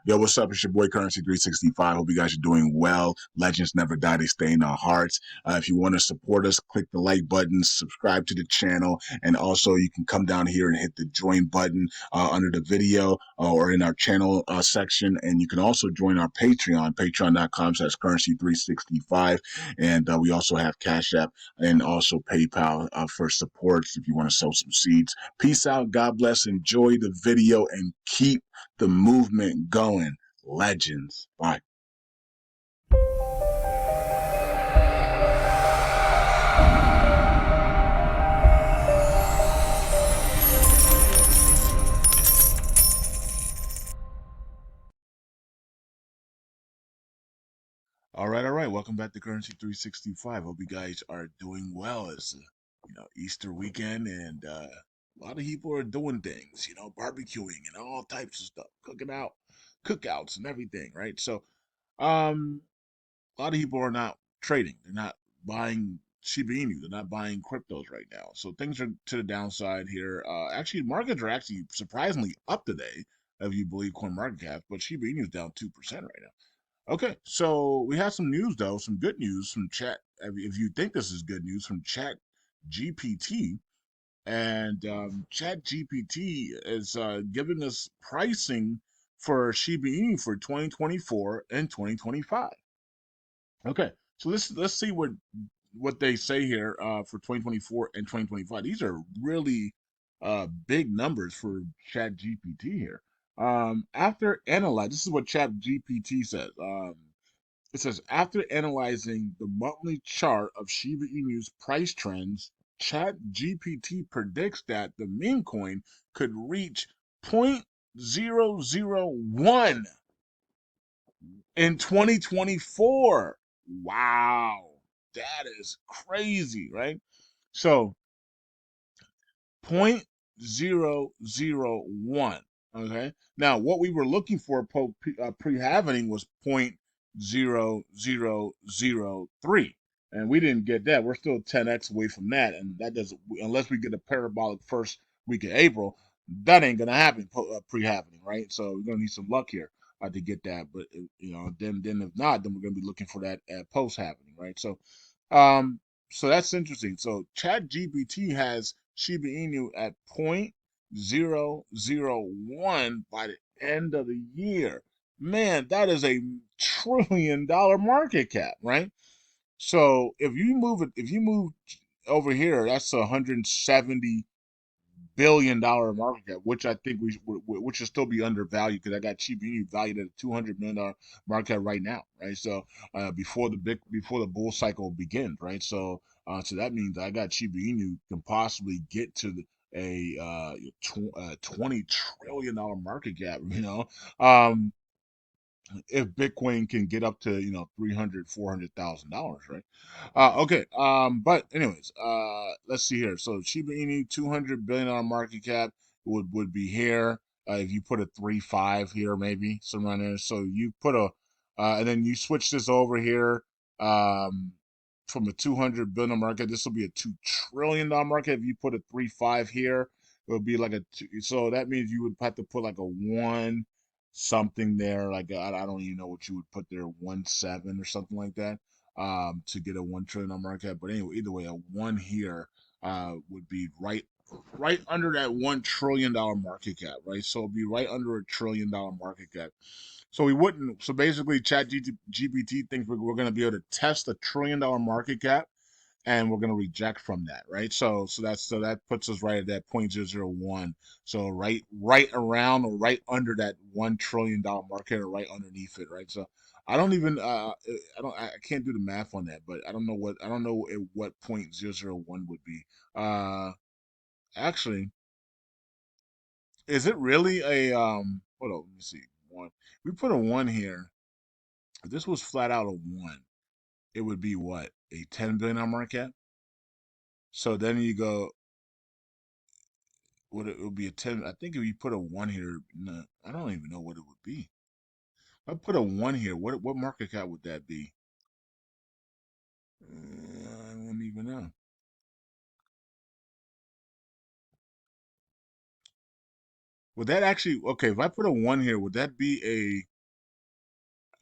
Yo, what's up? It's your boy Currency 365. Hope you guys are doing well. Legends never die, they stay in our hearts. If you want to support us, click the like button, subscribe to the channel, and also you can come down here and hit the join button under the video or in our channel section. And you can also join our Patreon, patreon.com/currency365. And we also have Cash App and also PayPal for supports if you want to sow some seeds. Peace out. God bless. Enjoy the video and keep the movement going. Legends. Bye. All right. Welcome back to Currency 365. Hope you guys are doing well. It's Easter weekend, and a lot of people are doing things. Barbecuing and all types of stuff, cooking out, cookouts and everything, right? So, um, a lot of people are not trading. They're not buying Shiba Inu. They're not buying cryptos right now. So things are to the downside here. Actually, markets are actually surprisingly up today, if you believe CoinMarketCap, but Shiba Inu is down 2% right now. Okay, so we have some news though, some good news from Chat. If you think this is good news from Chat GPT, and Chat GPT is giving us pricing for Shiba Inu for 2024 and 2025. Okay, so let's see what they say here for 2024 and 2025. These are really big numbers for Chat GPT here. After analyze, this is what Chat GPT says. It says after analyzing the monthly chart of Shiba Inu's price trends, Chat GPT predicts that the meme coin could reach 0.001 in 2024. Wow. That is crazy, right? So 0.001. Okay. Now, what we were looking for pre-halvening was 0.0003. And we didn't get that. We're still 10x away from that. And that doesn't, unless we get a parabolic first week of April, that ain't going to happen pre-halvening, right? So we're going to need some luck here to get that. But, then if not, then we're going to be looking for that at post-halvening, right? Um, so that's interesting. So ChatGPT has Shiba Inu at 0.001 by the end of the year. Man, that is $1 trillion market cap, right? So if you move over here, that's $170 billion market cap, which I think which should still be undervalued because I got Shiba Inu valued at $200 million market cap right now, right? So before the bull cycle begins, right? So that means I got Shiba Inu can possibly get to a $20 trillion market cap, um, if Bitcoin can get up to 300, $400,000, right? Okay. But anyways, let's see here. So Shiba Inu, $200 billion market cap would be here. If you put a 3.5 here, maybe somewhere there. So you put and then you switch this over here. Um, from a 200 billion market, this will be a $2 trillion market. If you put a 3.5 here, it would be like a two. So that means you would have to put like a one something there. Like I don't even know what you would put there, 1.7 or something like that, to get a $1 trillion market. But anyway, either way, a one here would be right under that $1 trillion market cap, right? So it'd be right under $1 trillion market cap. So we wouldn't. So basically, Chat GPT thinks we're going to be able to test $1 trillion market cap, and we're going to reject from that, right? So that puts us right at that 0.001. So right around or right under that $1 trillion market, or right underneath it, right? So I don't even I can't do the math on that, but I don't know what 0.001 would be. Uh, Actually, is it really a hold on, let me see. One. We put a one here. If this was flat out a one, it would be what? A 10 billion market cap? So then you go, what it would be a 10. I think if you put a one here, no, I don't even know what it would be. If I put a one here, what market cap would that be? I don't even know. Would that actually, okay, if I put a one here, would that be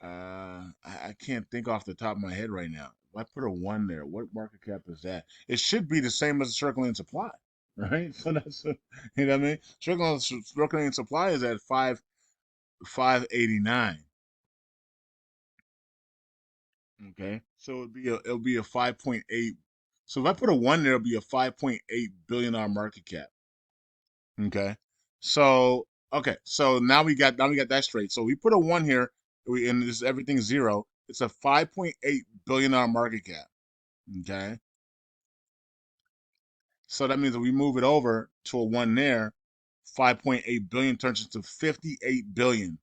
I can't think off the top of my head right now. If I put a one there, what market cap is that? It should be the same as the circulating supply, right? So that's you know what I mean. Circulating supply is at 589. Okay, so it'll be a 5.8. So if I put a one there, it'll be a 5.8 billion dollar market cap. Okay, so okay, so now we got that straight. So we put a one here, and this everything's zero. It's a 5.8 billion dollar market cap. Okay, so that means that we move it over to a one there, 5.8 billion turns into 58 billion.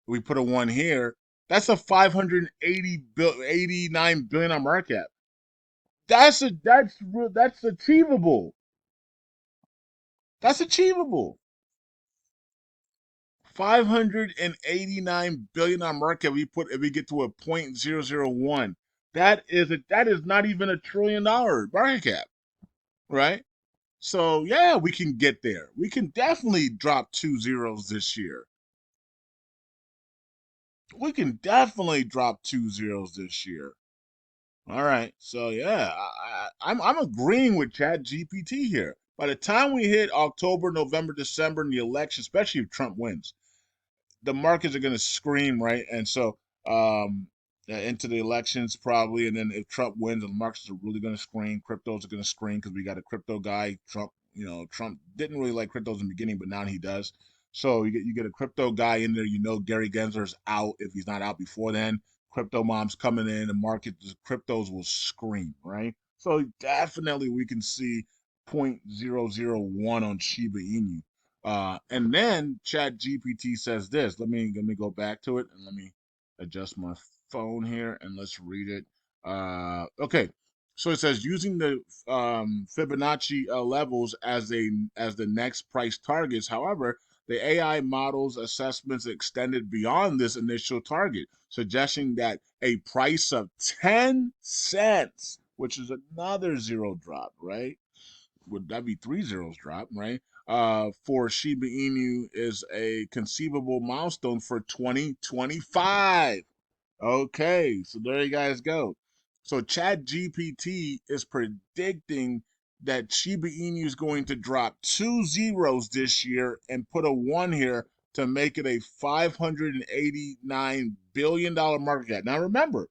We put a one here. That's a 589 billion market cap. That's achievable. That's achievable. 589 billion market cap. We put if we get to a point zero zero one. That is not even $1 trillion market cap, right? So yeah, we can get there. We can definitely drop two zeros this year. We can definitely drop two zeros this year. All right. So yeah, I'm agreeing with Chat GPT here. By the time we hit October, November, December in the election, especially if Trump wins, the markets are going to scream, right? And so into the elections probably, and then if Trump wins, the markets are really going to scream. Cryptos are going to scream because we got a crypto guy. Trump, Trump didn't really like cryptos in the beginning, but now he does. So you get a crypto guy in there. Gary Gensler's out if he's not out before then. Crypto mom's coming in. The market, the cryptos will scream, right? So definitely we can see 0.001 on Shiba Inu. And then Chat GPT says this. Let me go back to it and let me adjust my phone here and let's read it. Okay, so it says using the Fibonacci levels as the next price targets. However, the AI model's assessments extended beyond this initial target, suggesting that a price of 10 cents, which is another zero drop, right? Would that be three zeros drop, right? For Shiba Inu is a conceivable milestone for 2025. Okay, so there you guys go. So Chat GPT is predicting that Shiba Inu is going to drop two zeros this year and put a one here to make it a $589 billion market cap. Now remember,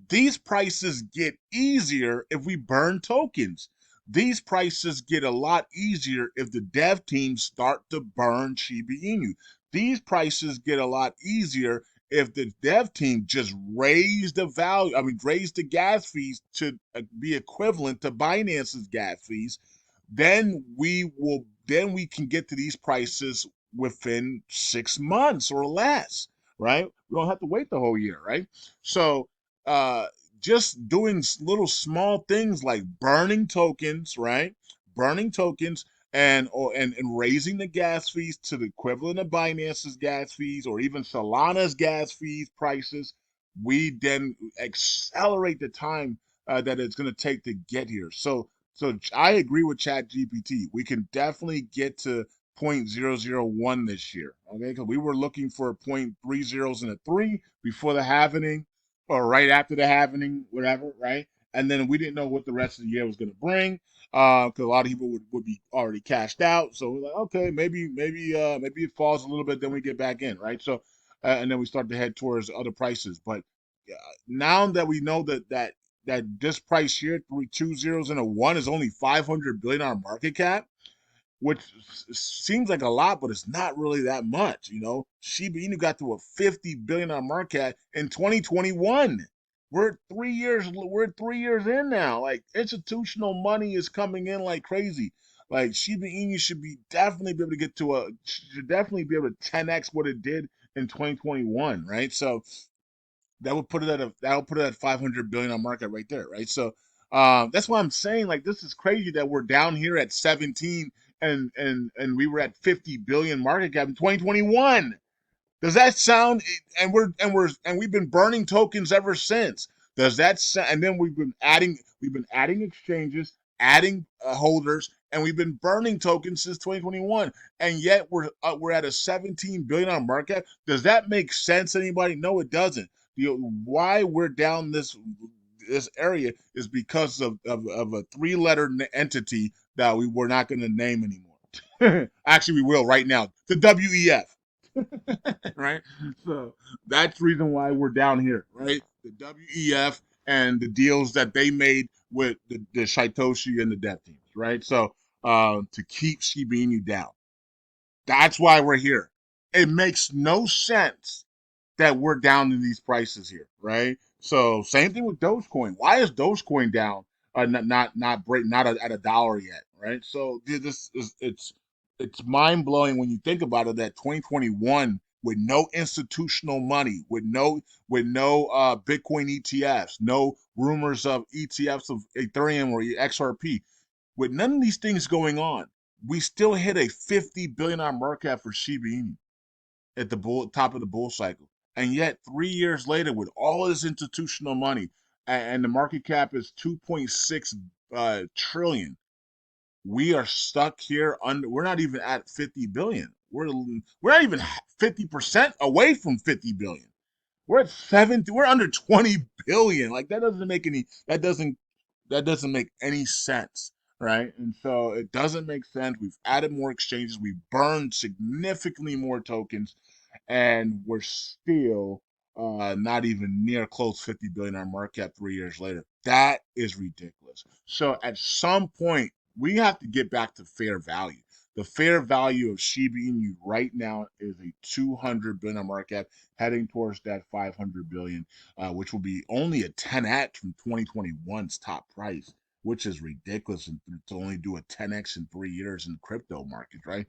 these prices get easier if we burn tokens. These prices get a lot easier if the dev teams start to burn Shiba Inu. These prices get a lot easier if the dev team just raise the value, raise the gas fees to be equivalent to Binance's gas fees, then we can get to these prices within 6 months or less, right? We don't have to wait the whole year, right? So uh just doing little small things like burning tokens, right? Burning tokens and raising the gas fees to the equivalent of Binance's gas fees or even Solana's gas fees prices, we then accelerate the time that it's going to take to get here. So I agree with Chat GPT. We can definitely get to 0.001 this year. Okay, because we were looking for point three zeros and a three before the halvening or right after the halvening, whatever, right? And then we didn't know what the rest of the year was going to bring because a lot of people would be already cashed out. So we're like, okay, maybe it falls a little bit, then we get back in, right? So and then we start to head towards other prices. But now that we know that this price here, two zeros and a one, is only 500 billion dollar market cap, which seems like a lot, but it's not really that much. Shiba Inu got to a 50 billion dollar market cap in 2021. We're 3 years in now. Like institutional money is coming in like crazy. Like Shiba Inu definitely be able to should definitely be able to 10x what it did in 2021, right? So that will put it at 500 billion on market right there, right? So that's why I'm saying like this is crazy that we're down here at 17 and we were at 50 billion market cap in 2021. Does that sound and we've been burning tokens ever since. Does that sound, and then we've been adding exchanges, adding holders, and we've been burning tokens since 2021, and yet we're at a 17 billion market cap. Does that make sense? Anybody? No, it doesn't. Why we're down this area is because of a three-letter entity that we were not going to name anymore. Actually, we will right now. The WEF, right? So that's the reason why we're down here, right? The WEF and the deals that they made with the Shitoshi and the dev teams, right? So to keep Shiba Inu down. That's why we're here. It makes no sense that we're down in these prices here, right? So same thing with Dogecoin. Why is Dogecoin down? Not at a dollar yet, right? So this is it's mind blowing when you think about it that 2021 with no institutional money, with no Bitcoin ETFs, no rumors of ETFs of Ethereum or XRP, with none of these things going on, we still hit a 50 billion market cap for Shiba Inu at the top of the bull cycle. And yet, 3 years later, with all this institutional money, and the market cap is 2.6 trillion, we are stuck here under. We're not even at 50 billion. We're not even 50% away from 50 billion. We're at 70. We're under 20 billion. Like that doesn't make any. That doesn't make any sense, right? And so it doesn't make sense. We've added more exchanges. We've burned significantly more tokens, and we're still not even near close 50 billion market cap 3 years later. That is ridiculous. So at some point, we have to get back to fair value. The fair value of Shiba Inu right now is a 200 billion market cap, heading towards that 500 billion, which will be only a 10x from 2021's top price, which is ridiculous and to only do a 10x in 3 years in the crypto market, right?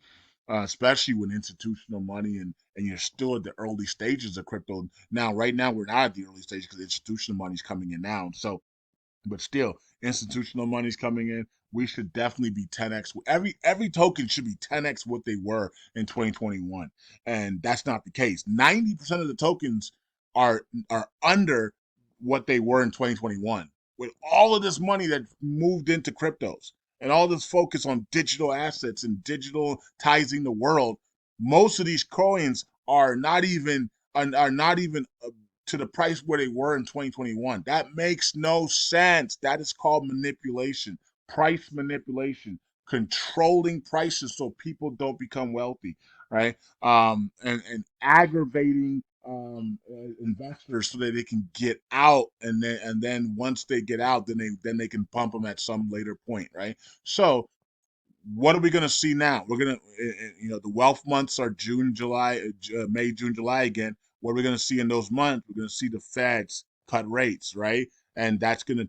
Especially when institutional money and you're still at the early stages of crypto. Now, right now, we're not at the early stage because institutional money is coming in now. So but still, institutional money's coming in. We should definitely be 10x. Every token should be 10x what they were in 2021, and that's not the case. 90% of the tokens are under what they were in 2021. With all of this money that moved into cryptos and all this focus on digital assets and digitalizing the world, most of these coins are not even to the price where they were in 2021. That makes no sense. That is called manipulation, price manipulation, controlling prices so people don't become wealthy, right? And aggravating investors so that they can get out, and then once they get out, then they can pump them at some later point, right? So what are we going to see now? We're going to, the wealth months are June, July, May, June, July again. What are we going to see in those months? We're going to see the Feds cut rates, right? And that's gonna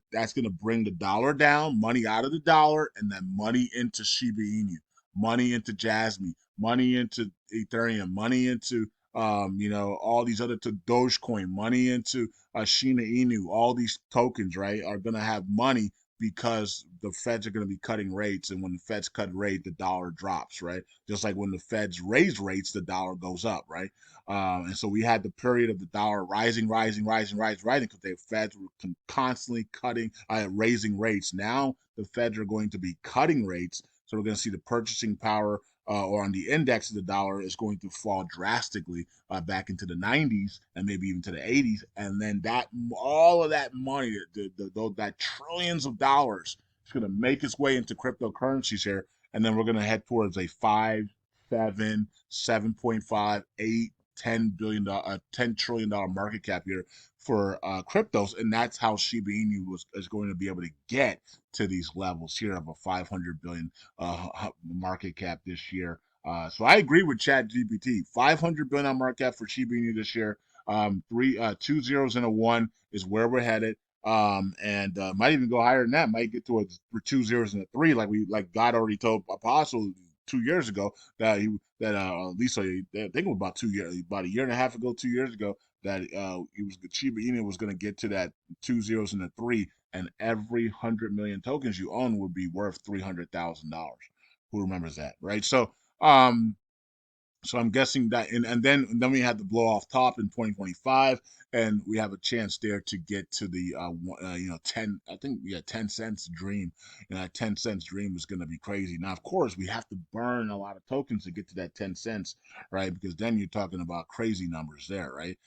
bring the dollar down, money out of the dollar, and then money into Shiba Inu, money into Jasmine, money into Ethereum, money into all these other to Dogecoin, money into Shiba Inu. All these tokens, right, are gonna have money because the Feds are going to be cutting rates, and when the Feds cut rate, the dollar drops, right? Just like when the Feds raise rates, the dollar goes up, right? And so we had the period of the dollar rising, rising, rising, rising, rising because the Feds were constantly cutting, raising rates. Now the Feds are going to be cutting rates, so we're going to see the purchasing power or on the index of the dollar is going to fall drastically back into the 90s and maybe even to the 80s, and then that all of that money, that trillions of dollars, is going to make its way into cryptocurrencies here, and then we're going to head towards a 5, 7, 7.5, 8, $10 billion, $10 trillion market cap here for cryptos, and that's how Shiba Inu is going to be able to get to these levels here of a 500 billion market cap this year. So I agree with ChatGPT. 500 billion market cap for Shiba Inu this year. Two zeros and a one is where we're headed. And might even go higher than that. Might get to for two zeros and a three, like God already told Apostle 2 years ago that at least I think it was about a year and a half ago, 2 years ago, that Shiba Inu was going to get to that two zeros and a three, and every 100 million tokens you own would be worth $300,000. Who remembers that, right? So, um, So I'm guessing that, and then we had the blow off top in 2025, and we have a chance there to get to the 10. I think, yeah, 10 cents dream. And that 10 cents dream is going to be crazy. Now, of course, we have to burn a lot of tokens to get to that 10 cents, right? Because then you're talking about crazy numbers there, right?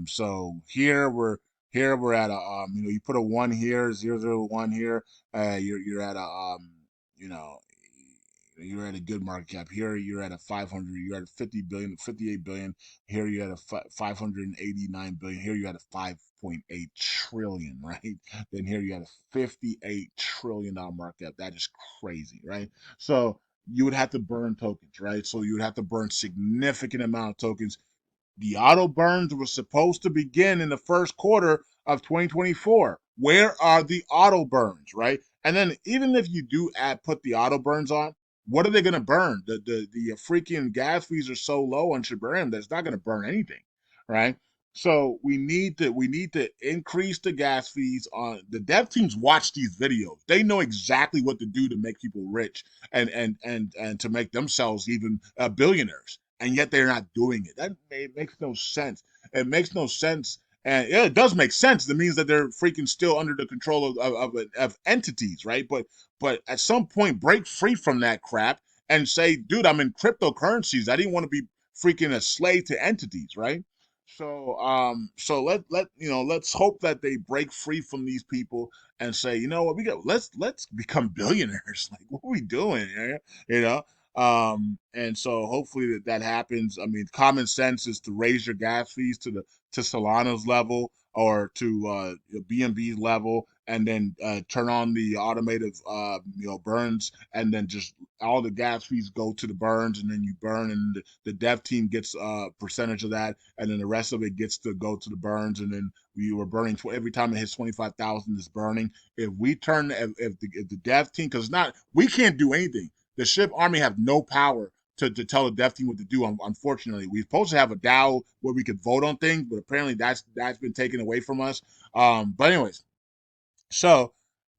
So here we're at a you put a one here, 001 here, you're at a you know you're at a good market cap. Here you're at a 500. You're at a 50 billion, 58 billion. Here you're at a 589 billion. Here you're at a 5.8 trillion, right? Then here you had a 58 trillion dollar market cap. That is crazy, right? So you would have to burn tokens, right? So you would have to burn significant amount of tokens. The auto burns were supposed to begin in the first quarter of 2024. Where are the auto burns, right? And then even if you do put the auto burns on, what are they going to burn? The freaking gas fees are so low on Shibarium that it's not going to burn anything, right? So we need to increase the gas fees on the dev teams. Watch these videos. They know exactly what to do to make people rich and to make themselves even billionaires, and yet they're not doing it. That it makes no sense. It makes no sense, and yeah, it does make sense. That means that they're freaking still under the control of entities, right? But at some point, break free from that crap and say, dude, I'm in cryptocurrencies. I didn't want to be freaking a slave to entities, right? So let's hope that they break free from these people and say, you know what, let's become billionaires. Like, what are we doing? You know, and so hopefully that happens. I mean, common sense is to raise your gas fees to Solana's level or to BNB's level, and then turn on the automated burns, and then just all the gas fees go to the burns, and then you burn, and the dev team gets a percentage of that, and then the rest of it gets to go to the burns, and then we were burning every time it hits 25,000 is burning. If we turn if the dev team, because not we can't do anything, the ship army have no power to tell the dev team what to do. Unfortunately, we're supposed to have a DAO where we could vote on things, but apparently that's been taken away from us. But anyways, so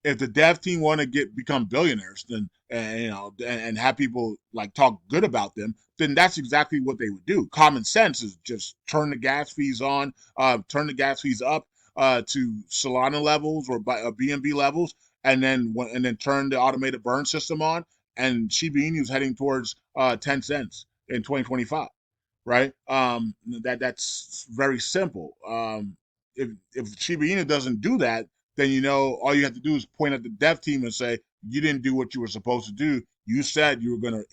if the dev team want to become billionaires, then and have people like talk good about them, then that's exactly what they would do. Common sense is just turn the gas fees on, turn the gas fees up to Solana levels or BNB levels, and then turn the automated burn system on. And Shiba Inu is heading towards 10 cents in 2025, right? That's very simple. If Shiba Inu doesn't do that, then all you have to do is point at the dev team and say you didn't do what you were supposed to do. You said you were gonna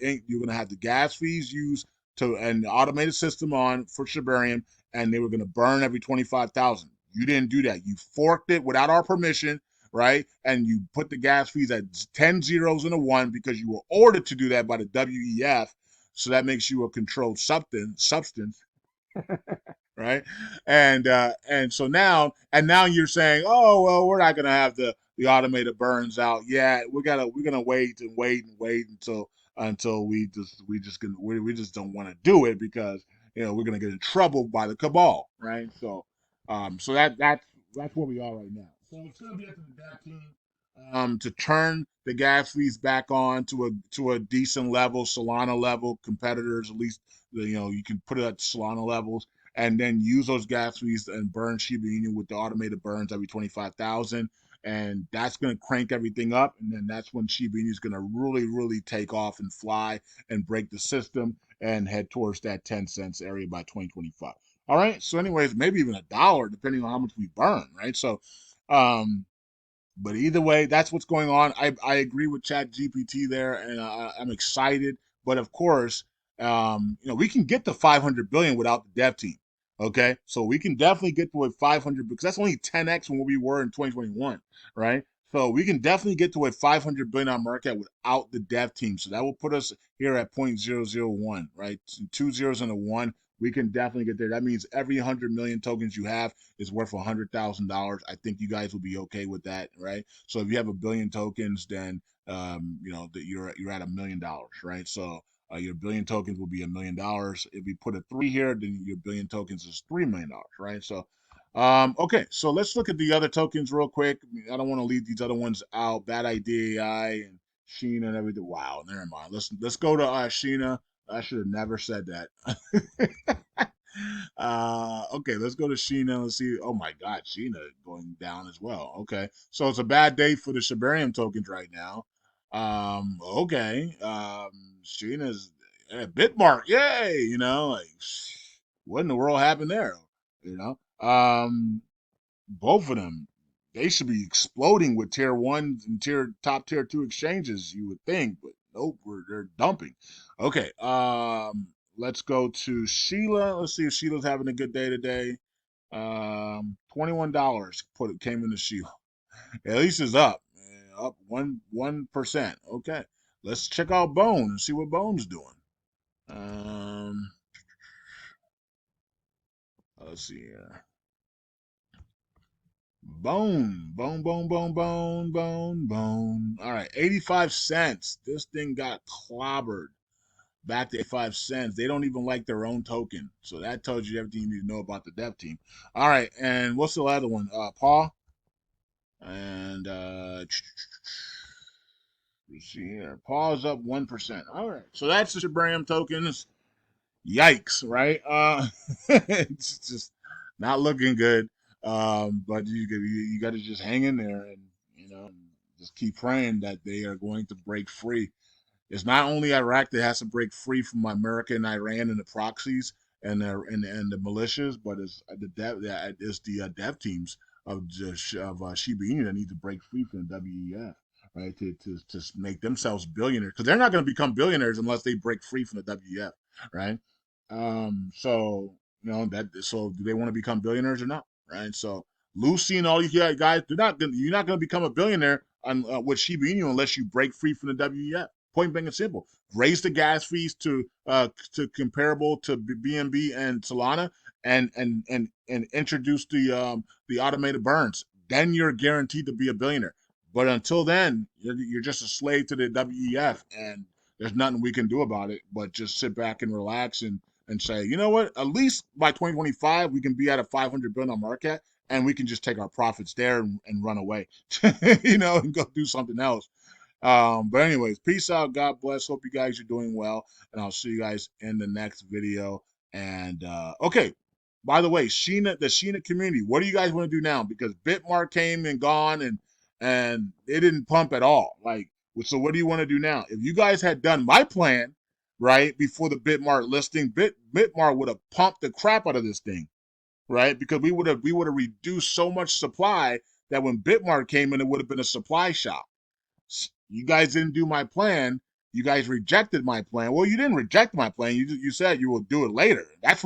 have the gas fees used to and the automated system on for Shibarium, and they were gonna burn every 25,000. You didn't do that. You forked it without our permission, right? And you put the gas fees at 10 zeros and a one because you were ordered to do that by the WEF. So that makes you a controlled substance, right? And so now you're saying, oh well, we're not gonna have the automated burns out. Yeah, we're gonna wait until we just don't want to do it because we're gonna get in trouble by the cabal, right? So that's where we are right now. So it's gonna be up to the dev team to turn the gas fees back on to a decent level, Solana level competitors. At least you can put it at Solana levels, and then use those gas fees and burn Shiba Inu with the automated burns every 25,000, and that's going to crank everything up, and then that's when Shiba Inu is going to really, really take off and fly and break the system and head towards that 10 cents area by 2025. All right. So, anyways, maybe even $1, depending on how much we burn. Right. So, um, but either way, that's what's going on. I agree with ChatGPT there, and I'm excited. But of course, we can get to 500 billion without the dev team. Okay, so we can definitely get to a 500 because that's only 10x from what we were in 2021, right? So we can definitely get to a 500 billion dollar market without the dev team. So that will put us here at 0.001, right? Two zeros and a one. We can definitely get there. That means every 100 million tokens you have is worth $100,000. I think you guys will be okay with that, right? So if you have a billion tokens, then that you're at $1 million, right? So your billion tokens will be $1 million. If we put a three here, then your billion tokens is $3 million, right? So okay, so let's look at the other tokens real quick. I don't want to leave these other ones out. Bad Idea AI and Sheena and everything. Wow, never mind. Let's go to Sheena. I should have never said that. Okay, let's go to Sheena. Let's see. Oh my God, Sheena going down as well. Okay, so it's a bad day for the Shibarium tokens right now. Okay. Sheena's Bitmark. Yay! Like what in the world happened there? You know. Both of them, they should be exploding with tier one and top tier two exchanges, you would think, but nope, they're dumping. Okay, let's go to Sheila. Let's see if Sheila's having a good day today. $21 came into Sheila. At least it's up, up 1%. Okay, let's check out Bone and see what Bone's doing. Um, let's see here. Bone. All right, 85 cents. This thing got clobbered. Back to 85 cents. They don't even like their own token. So that tells you everything you need to know about the dev team. All right, and what's the other one? Paul? And let's see here. Paul's up 1%. All right, so that's the Shibarium tokens. Yikes, right? It's just not looking good. But you got to just hang in there and and just keep praying that they are going to break free. It's not only Iraq that has to break free from America and Iran and the proxies and the militias, but it's the dev teams of Shiba Inu that need to break free from the WEF, right? To make themselves billionaires, because they're not going to become billionaires unless they break free from the WEF, right? So do they want to become billionaires or not, right? So Lucy and all these guys, you're not gonna become a billionaire with Shiba Inu unless you break free from the WEF. Point blank and simple. Raise the gas fees to comparable to BNB and Solana, and introduce the automated burns. Then you're guaranteed to be a billionaire. But until then, you're just a slave to the WEF, and there's nothing we can do about it but just sit back and relax and say, you know what? At least by 2025, we can be at a 500 billion market, and we can just take our profits there and run away, and go do something else. But anyways, peace out. God bless. Hope you guys are doing well, and I'll see you guys in the next video. And okay, by the way, the Sheena community, what do you guys want to do now? Because Bitmark came and gone, and it didn't pump at all. So what do you want to do now? If you guys had done my plan right before the Bitmark listing, Bitmark would have pumped the crap out of this thing, right? Because we would have reduced so much supply that when Bitmark came in, it would have been a supply shock. You guys didn't do my plan. You guys rejected my plan. Well, you didn't reject my plan. You said you will do it later. That's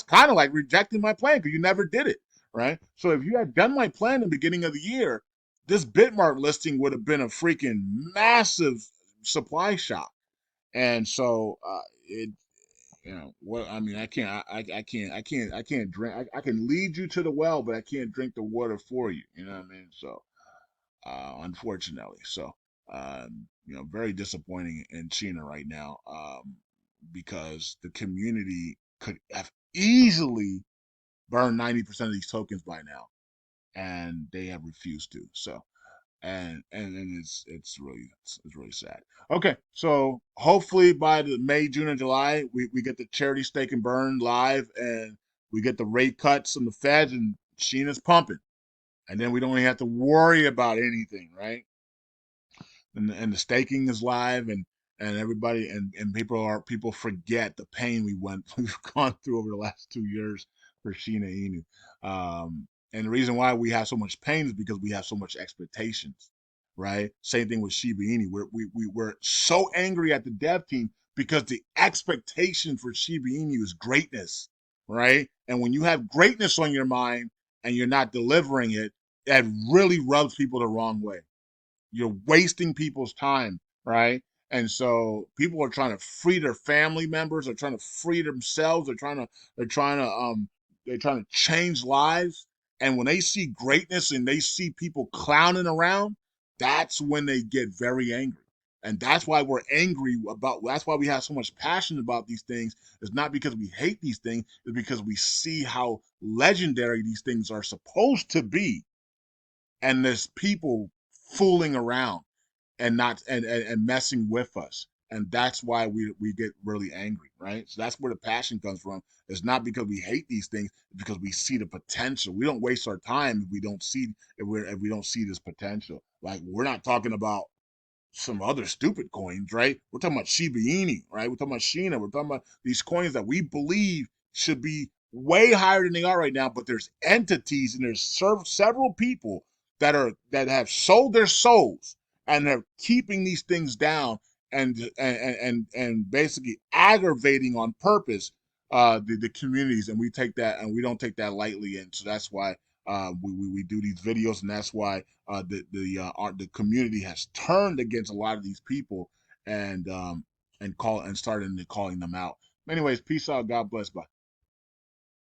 kind of like rejecting my plan because you never did it, right? So if you had done my plan in the beginning of the year, this Bitmark listing would have been a freaking massive supply shock. And so it what I mean, I can't drink. I can lead you to the well, but I can't drink the water for you. You know what I mean? So unfortunately. So, very disappointing in China right now, because the community could have easily burned 90% of these tokens by now, and they have refused to. So, and it's really sad. Okay, so hopefully by the May, June, and July, we get the charity stake and burn live, and we get the rate cuts from the Feds, and Sheena's pumping, and then we don't even have to worry about anything, right? And the staking is live, and everybody and people forget the pain we've gone through over the last 2 years for Shiba Inu. And the reason why we have so much pain is because we have so much expectations, right? Same thing with Shiba Inu. We're so angry at the dev team because the expectation for Shiba Inu is greatness, right? And when you have greatness on your mind and you're not delivering it, that really rubs people the wrong way. You're wasting people's time, right? And so people are trying to free their family members, they're trying to free themselves, they're trying to change lives. And when they see greatness and they see people clowning around, that's when they get very angry. And that's why that's why we have so much passion about these things. It's not because we hate these things, it's because we see how legendary these things are supposed to be, and there's people fooling around and not and messing with us. and that's why we get really angry, right? So that's where the passion comes from. It's not because we hate these things, it's because we see the potential. We don't waste our time if we don't see if we don't see this potential. Like, we're not talking about some other stupid coins, right? We're talking about Shiba Inu, right? We're talking about Shina. We're talking about these coins that we believe should be way higher than they are right now. But there's entities and there's several people that have sold their souls and they're keeping these things down and basically aggravating on purpose the communities, and we take that and we don't take that lightly. And so that's why we do these videos, and that's why the community has turned against a lot of these people and started calling them out. Anyways, peace out. God bless. Bye.